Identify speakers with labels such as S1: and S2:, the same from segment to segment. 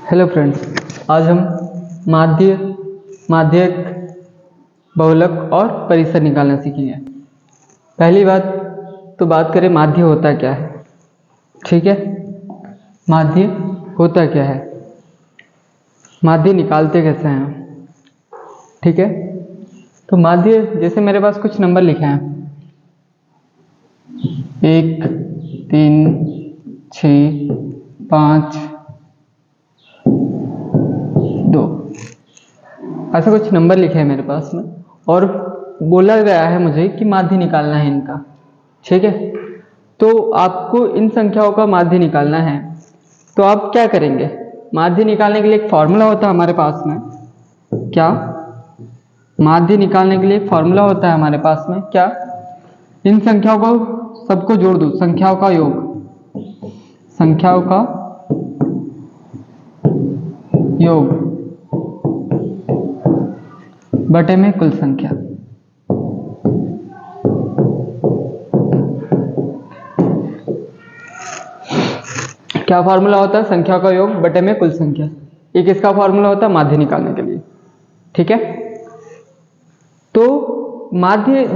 S1: Hello friends, आज हम माध्य, माध्यक, बहुलक और परिसर निकालना सीखेंगे। पहली बात तो बात करें माध्य होता क्या है। ठीक है, माध्य होता क्या है, माध्य निकालते कैसे हैं। ठीक है, तो माध्य जैसे मेरे पास कुछ नंबर लिखे हैं 1, 3, 6, 5, 2, ऐसा कुछ नंबर लिखे हैं मेरे पास में और बोला गया है मुझे कि माध्य निकालना है इनका। ठीक है, तो आपको इन संख्याओं का माध्य निकालना है तो आप क्या करेंगे। माध्य निकालने के लिए एक फॉर्मूला होता है हमारे पास में। क्या माध्य निकालने के लिए एक फॉर्मूला होता है हमारे पास में? क्या इन संख्याओं को सबको जोड़ दो, संख्याओं का योग, संख्याओं का योग बटे में कुल संख्या। क्या फॉर्मूला होता है? संख्या का योग बटे में कुल संख्या। ये किसका फॉर्मूला होता है? माध्य निकालने के लिए। ठीक है, तो माध्य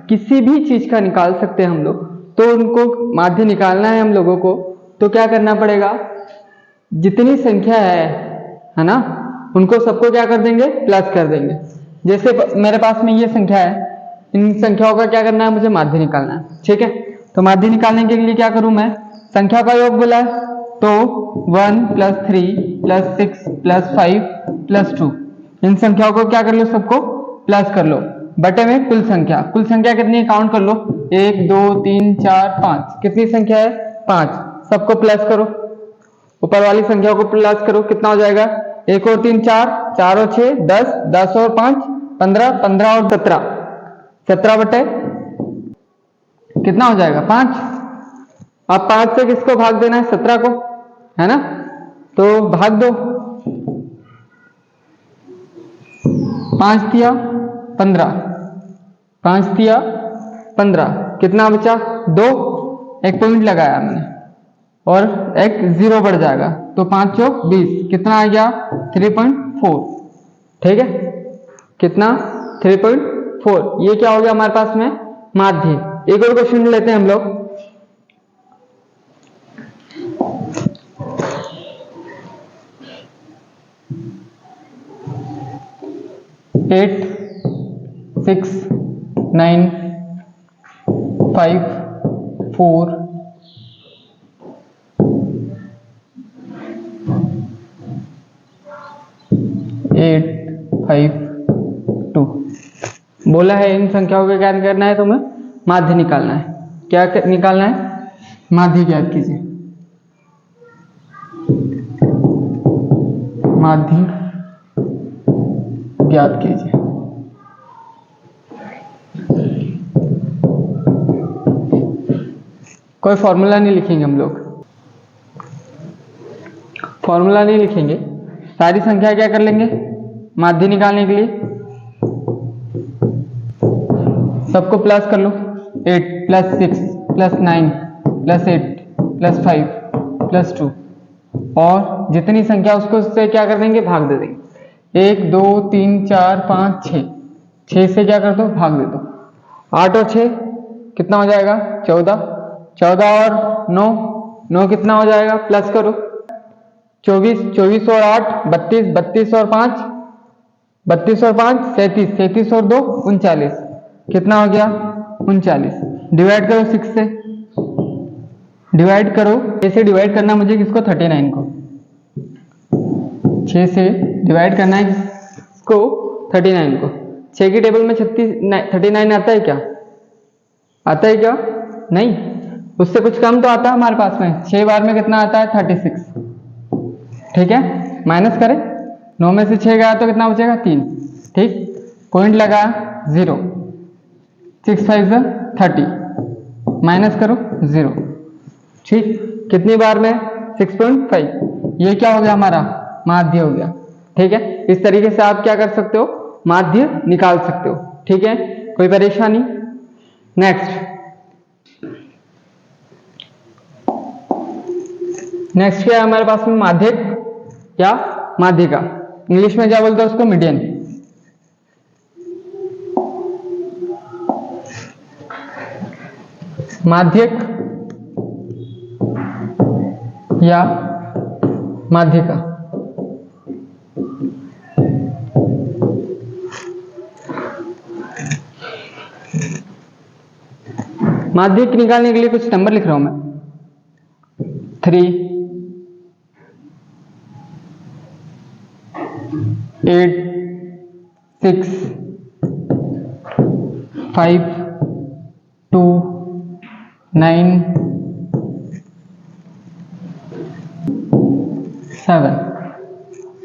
S1: किसी भी चीज का निकाल सकते हैं हम लोग। तो उनको माध्य निकालना है हम लोगों को, तो क्या करना पड़ेगा, जितनी संख्या है ना, उनको सबको क्या कर देंगे, प्लस कर देंगे। जैसे मेरे पास में ये संख्या है, इन संख्याओं का क्या करना है, मुझे माध्य निकालना है। ठीक है, तो माध्य निकालने के लिए क्या करूं मैं, संख्या का योग बोला है तो 1 + 3 + 6 + 5 + 2, इन संख्याओं को क्या कर लो, सबको प्लस कर लो बटे में कुल संख्या। कुल संख्या कितनी है, काउंट कर लो, 1, 2, 3, 4, 5, कितनी संख्या है, 5, सबको प्लस करो, ऊपर वाली संख्या को प्लस करो, कितना हो जाएगा, 1 और 3 4, 4 और 6 10, 10 और 5 15, 15 और 17, 17 बटे कितना हो जाएगा, 5। अब 5 से किसको भाग देना है, 17 को, है ना, तो भाग दो, 5 दिया 15, 5 दिया 15, कितना बचा, 2, एक पॉइंट लगाया मैंने और एक 0 बढ़ जाएगा, तो 5 चौक 20, कितना आ गया, 3.4। ठीक है, कितना, 3.4। ये क्या हो गया हमारे पास में, माध्य। एक और क्वेश्चन लेते हैं हम लोग। एट 6 9 5 4 8 5 2 बोला है। इन संख्याओं का क्या करना है तुम्हें, माध्य निकालना है। क्या निकालना है, माध्य ज्ञात कीजिए। माध्य ज्ञात कीजिए। कोई फॉर्मूला नहीं लिखेंगे हम लोग, फॉर्मूला नहीं लिखेंगे, सारी संख्या क्या कर लेंगे माध्य निकालने के लिए, सबको प्लस कर लो, 8 + 6 + 9 + 8 + 5 + 2, और जितनी संख्या उसको से क्या कर देंगे, भाग दे देंगे। 1 2 3 4 5 6, 6 से क्या कर दो, भाग दे दो। 8 और 6 कितना हो जाएगा, 14, 14 और 9, 9 कितना हो जाएगा, प्लस करो, 24, 24 और 8 32, 32 और 5 32 और 5 37, 37 और 2 39, कितना हो गया, 39। डिवाइड करो 6 से, डिवाइड करो, कैसे डिवाइड करना मुझे, किसको, 39 को, 6 से डिवाइड करना है किसको, 39 को। 6 की टेबल में 39 आता है क्या, आता है क्या, नहीं, उससे कुछ कम तो आता है हमारे पास में। 6 बार में कितना आता है, 36। ठीक है, माइनस करें, 9 में से 6 गया तो कितना बचेगा, 3। ठीक, पॉइंट लगा 0, 6 5 30, माइनस करो 0। ठीक, कितनी बार में, 6.5। ये क्या हो गया हमारा, माध्य हो गया। ठीक है, इस तरीके से आप क्या कर सकते हो, माध्य निकाल सकते हो। ठीक है, कोई परेशानी। नेक्स्ट, नेक्स्ट क्या है हमारे पास में, माध्यक या माध्यिका, इंग्लिश में क्या बोलते हैं उसको, मीडियन। माध्यक या माध्यिका। माध्यक निकालने के लिए कुछ नंबर लिख रहा हूं मैं, 3, 8, 6, 5, 2, 9, 7।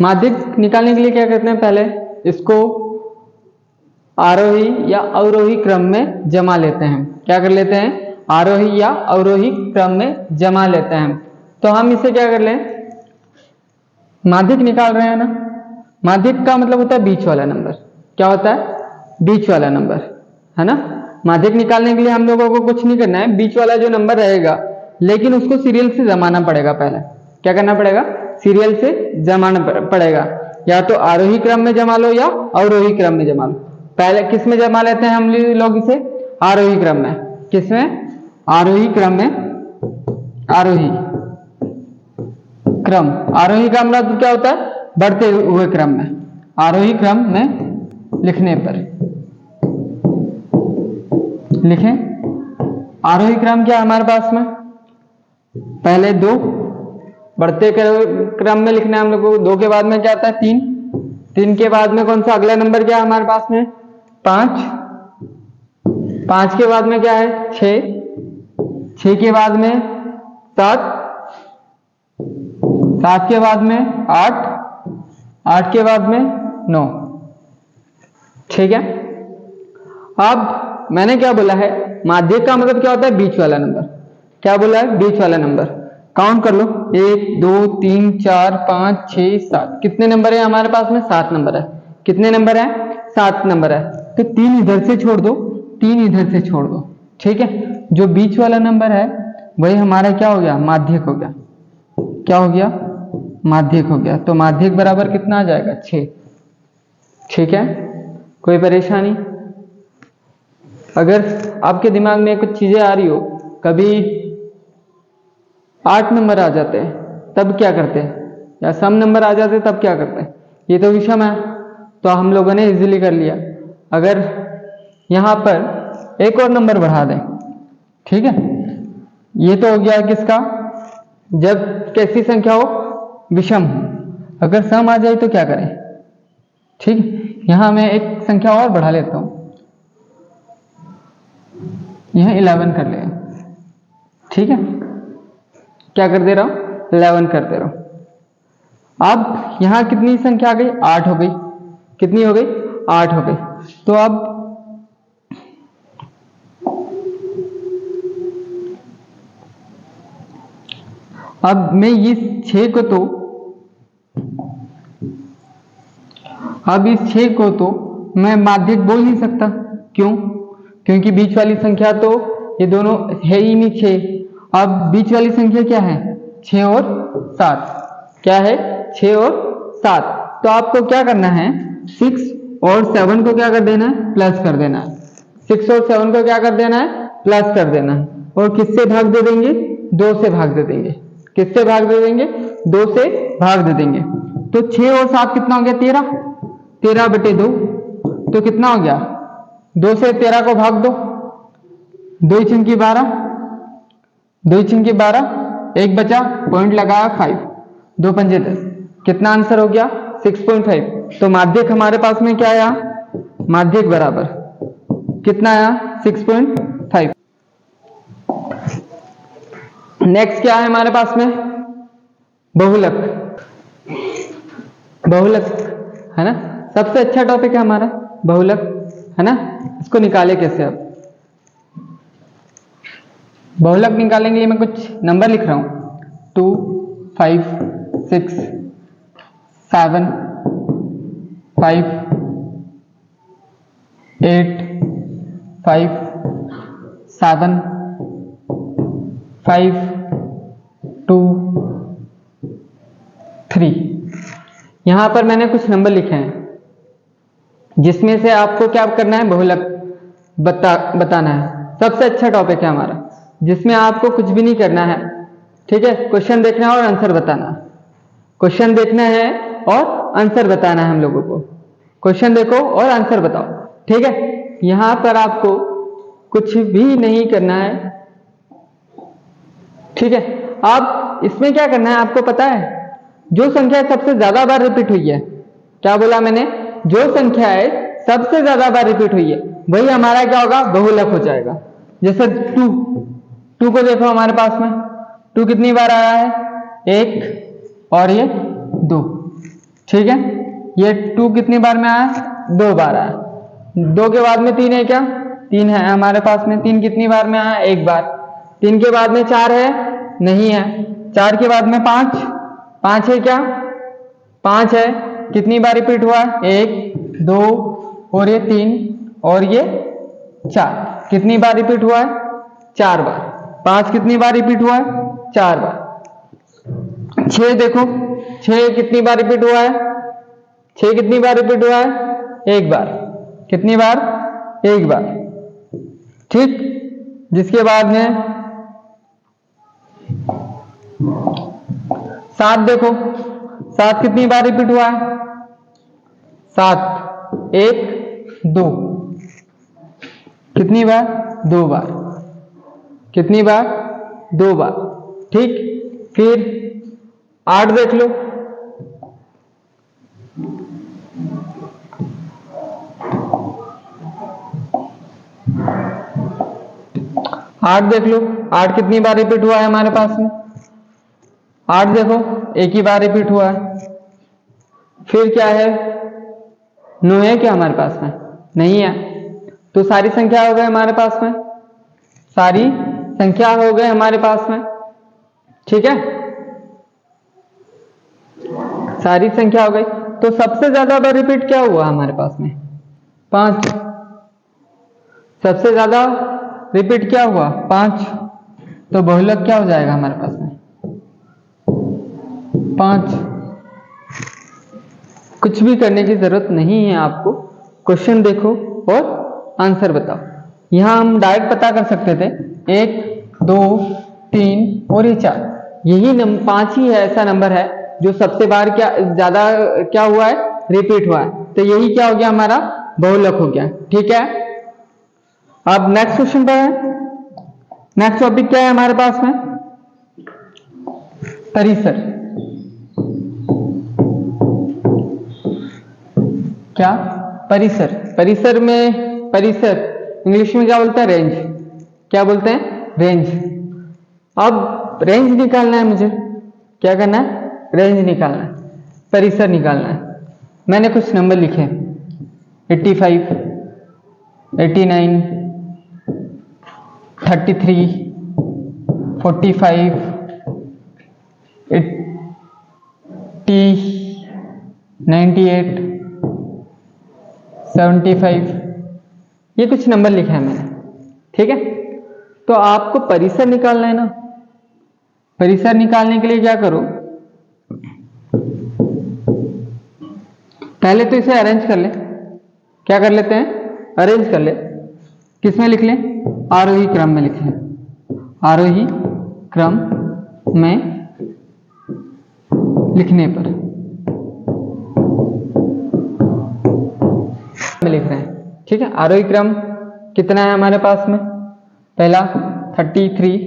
S1: माध्यक निकालने के लिए क्या करते हैं, पहले इसको आरोही या अवरोही क्रम में जमा लेते हैं। क्या कर लेते हैं, आरोही या अवरोही क्रम में जमा लेते हैं। तो हम इसे क्या कर लें, माध्यक निकाल रहे हैं ना, माध्यक का मतलब होता है बीच वाला नंबर। क्या होता है, बीच वाला नंबर, है ना। माध्यक निकालने के लिए हम लोगों को कुछ नहीं करना है, बीच वाला जो नंबर रहेगा, लेकिन उसको सीरियल से जमाना पड़ेगा। पहले क्या करना पड़ेगा, सीरियल से जमाना पड़ेगा। या तो आरोही क्रम में जमा लो या अवरोही क्रम में जमा लो। पहले किस में जमा लेते हैं हम लोग इसे, आरोही क्रम में। किस में, आरोही क्रम में। आरोही क्रम, आरोही क्रम मतलब क्या होता है, बढ़ते हुए क्रम में। आरोही क्रम में लिखने पर लिखें, आरोही क्रम क्या है हमारे पास में, पहले 2, बढ़ते क्रम में लिखना है हम लोग को। 2 के बाद में क्या आता है, 3, 3 के बाद में कौन सा अगला नंबर क्या है हमारे पास में, 5, 5 के बाद में क्या है, 6, 6 के बाद में 7, 7 के बाद में 8, 8 के बाद में 9। ठीक है। अब मैंने क्या बोला है, माध्यक का मतलब क्या होता है, बीच वाला नंबर। क्या बोला है, बीच वाला नंबर। काउंट कर लो, 1, 2, 3, 4, 5, 6, 7। कितने नंबर है हमारे पास में, 7 नंबर है। कितने नंबर है, 7 नंबर है। तो 3 इधर से छोड़ दो, 3 इधर से छोड़ दो। ठीक है, जो बीच वाला नंबर है वही हमारा क्या हो गया, माध्यक हो गया। क्या हो गया, माध्यक हो गया। तो माध्यक बराबर कितना आ जाएगा, 6। ठीक है, कोई परेशानी। अगर आपके दिमाग में कुछ चीजें आ रही हो, कभी 8 नंबर आ जाते हैं तब क्या करते हैं, या सम नंबर आ जाते तब क्या करते हैं, ये तो विषम है, तो हम लोगों ने इजीली कर लिया। अगर यहां पर एक और नंबर बढ़ा दें, ठीक है, ये तो हो गया किसका, जब कैसी संख्या हो, विषम हो। अगर सम आ जाए तो क्या करें, ठीक है, यहां मैं एक संख्या और बढ़ा लेता हूं, यह 11 कर लेगा। ठीक है, क्या कर दे रहा हूं, 11 कर दे रहा हूं। अब यहां कितनी संख्या आ गई, 8 हो गई। कितनी हो गई, 8 हो गई। तो अब मैं इस 6 को तो अब इस 6 को तो मैं माध्यक बोल नहीं सकता। क्यों, क्योंकि बीच वाली संख्या तो ये दोनों है ही नहीं 6। अब बीच वाली संख्या क्या है, 6 और 7। क्या है, 6 और 7। तो आपको क्या करना है, 6 और 7 को क्या कर देना है, प्लस कर देना है। 6 और 7 को क्या कर देना है, प्लस कर देना है। और किससे भाग दे देंगे, 2 से भाग दे देंगे। किससे भाग दे देंगे, 2 से भाग दे देंगे। तो 6 और 7 कितना हो गया, 13। 13/2 तो कितना हो गया, 2 से 13 को भाग दो, 2 छंकी 12, 2 छंकी 12, एक बचा, पॉइंट लगाया 5, 2 पंजे 10। कितना आंसर हो गया, 6.5। तो माध्यक हमारे पास में क्या आया, माध्यक बराबर कितना आया, 6.5। नेक्स्ट क्या है हमारे पास में, बहुलक। बहुलक है ना, सबसे अच्छा टॉपिक है हमारा बहुलक, है ना। इसको निकाले कैसे, अब बहुलक निकालने के लिए मैं कुछ नंबर लिख रहा हूं, 2, 5, 6, 7, 5, 8, 5, 7, 5, 2, 3। यहां पर मैंने कुछ नंबर लिखे हैं जिसमें से आपको क्या करना है, बहुलक बताना है। सबसे अच्छा टॉपिक है हमारा, जिसमें आपको कुछ भी नहीं करना है, ठीक है। क्वेश्चन देखना है और आंसर बताना। क्वेश्चन देखना है और आंसर बताना है हम लोगों को। क्वेश्चन देखो और आंसर बताओ, ठीक है। यहां पर आपको कुछ भी नहीं करना है, ठीक है। अब इसमें क्या करना है आपको पता है, जो संख्या सबसे ज्यादा बार रिपीट हुई है, क्या बोला मैंने, जो संख्या है सबसे ज्यादा बार रिपीट हुई है वही हमारा क्या होगा, बहुलक हो जाएगा। जैसे 2 को देखो हमारे पास में 2 कितनी बार आया है, 1 और ये 2, ठीक है। ये 2 कितनी बार में आया, 2 बार आया। 2 के बाद में 3 है क्या, 3 है हमारे पास में। 3 कितनी बार में आया, 1 बार। 3 के बाद में 4 है, नहीं है। 4 के बाद में 5 है क्या, 5 है। कितनी बार रिपीट हुआ, 1 2 और ये 3 और ये 4। कितनी बार रिपीट हुआ है, 4 बार। 5 कितनी बार रिपीट हुआ है, 4 बार। 6 देखो, 6 कितनी बार रिपीट हुआ है, 6 कितनी बार रिपीट हुआ है, 1 बार। कितनी बार, 1 बार, ठीक। जिसके बाद में 7 देखो, 7 कितनी बार रिपीट हुआ है, 7 1 2। कितनी बार, 2 बार। कितनी बार, 2 बार, ठीक। फिर 8 देख लो, 8 देख लो, 8 कितनी बार रिपीट हुआ है हमारे पास में, 8 देखो 1 ही बार रिपीट हुआ है। फिर क्या है, 9 है क्या हमारे पास में, नहीं है। तो सारी संख्या हो गए हमारे पास में, सारी संख्या हो गए हमारे पास में, ठीक है। सारी संख्या हो गई। तो सबसे ज्यादा बार रिपीट क्या हुआ हमारे पास में, 5। सबसे ज्यादा रिपीट क्या हुआ, 5। तो बहुलक क्या हो जाएगा हमारे पास में, 5। कुछ भी करने की जरूरत नहीं है आपको, क्वेश्चन देखो और आंसर बताओ। यहां हम डायरेक्ट पता कर सकते थे, 1 2 3 और ये 4, यही 5 ही है ऐसा नंबर है जो सबसे बार क्या ज्यादा क्या हुआ है, रिपीट हुआ है। तो यही क्या हो गया हमारा, बहुलक हो गया, ठीक है। अब नेक्स्ट क्वेश्चन पर है। नेक्स्ट टॉपिक क्या है हमारे पास में, परिसर। क्या, परिसर। परिसर में, परिसर इंग्लिश में क्या बोलते हैं, रेंज। क्या बोलते हैं, रेंज। अब रेंज निकालना है मुझे, क्या करना है, रेंज निकालना है, परिसर निकालना है। मैंने कुछ नंबर लिखे, 85 89 33 45 80 98 75, ये कुछ नंबर लिखे हैं मैंने, ठीक है। तो आपको परिसर निकालना है ना। परिसर निकालने के लिए क्या करो, पहले तो इसे अरेंज कर ले। क्या कर लेते हैं, अरेंज कर ले। किसमें लिख लें, आरोही क्रम में लिख लें। आरोही क्रम में लिखने पर लिख रहे हैं, ठीक है। आरोही क्रम कितना है हमारे पास में, पहला 33,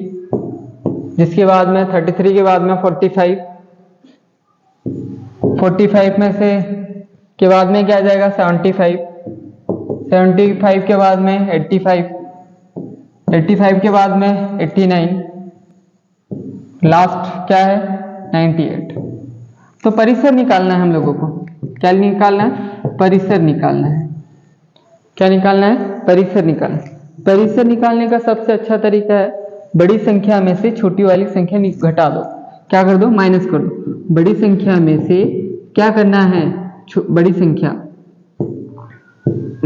S1: जिसके बाद में 33 के बाद में 45, 45 में से के बाद में क्या आ जाएगा, 75, 75 के बाद में 85, 85 के बाद में 89, लास्ट क्या है, 98। तो परिसर निकालना है हम लोगों को। क्या निकालना है, परिसर निकालना है। क्या निकालना है, परिसर निकालना। परिसर निकालने का सबसे अच्छा तरीका है, बड़ी संख्या में से छोटी वाली संख्या घटा दो। क्या कर दो, माइनस कर दो। बड़ी संख्या में से क्या करना है, बड़ी संख्या,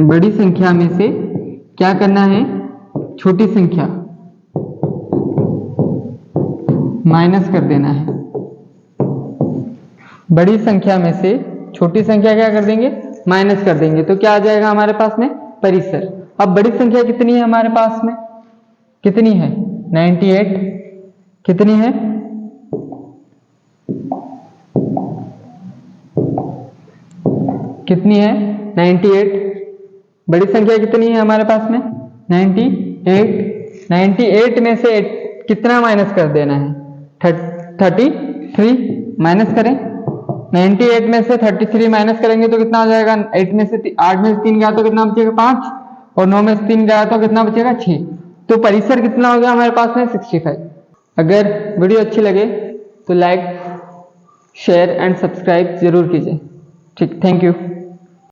S1: बड़ी संख्या में से क्या करना है, छोटी संख्या माइनस कर देना है। बड़ी संख्या में से छोटी संख्या क्या कर देंगे, माइनस कर देंगे, तो क्या आ जाएगा हमारे पास में, परिसर। अब बड़ी संख्या कितनी है हमारे पास में, कितनी है, 98, कितनी है, कितनी है, 98। बड़ी संख्या कितनी है हमारे पास में, 98। 98 में से कितना माइनस कर देना है, 33 माइनस करें। 98 में से 33 माइनस करेंगे तो कितना आ जाएगा, 8 में से 3 गया तो कितना बचेगा, 5, और 9 में से 3 गया तो कितना बचेगा, 6। तो परिसर कितना हो गया हमारे पास में, 65। अगर वीडियो अच्छी लगे तो लाइक, शेयर एंड सब्सक्राइब जरूर कीजिए। ठीक, थैंक यू।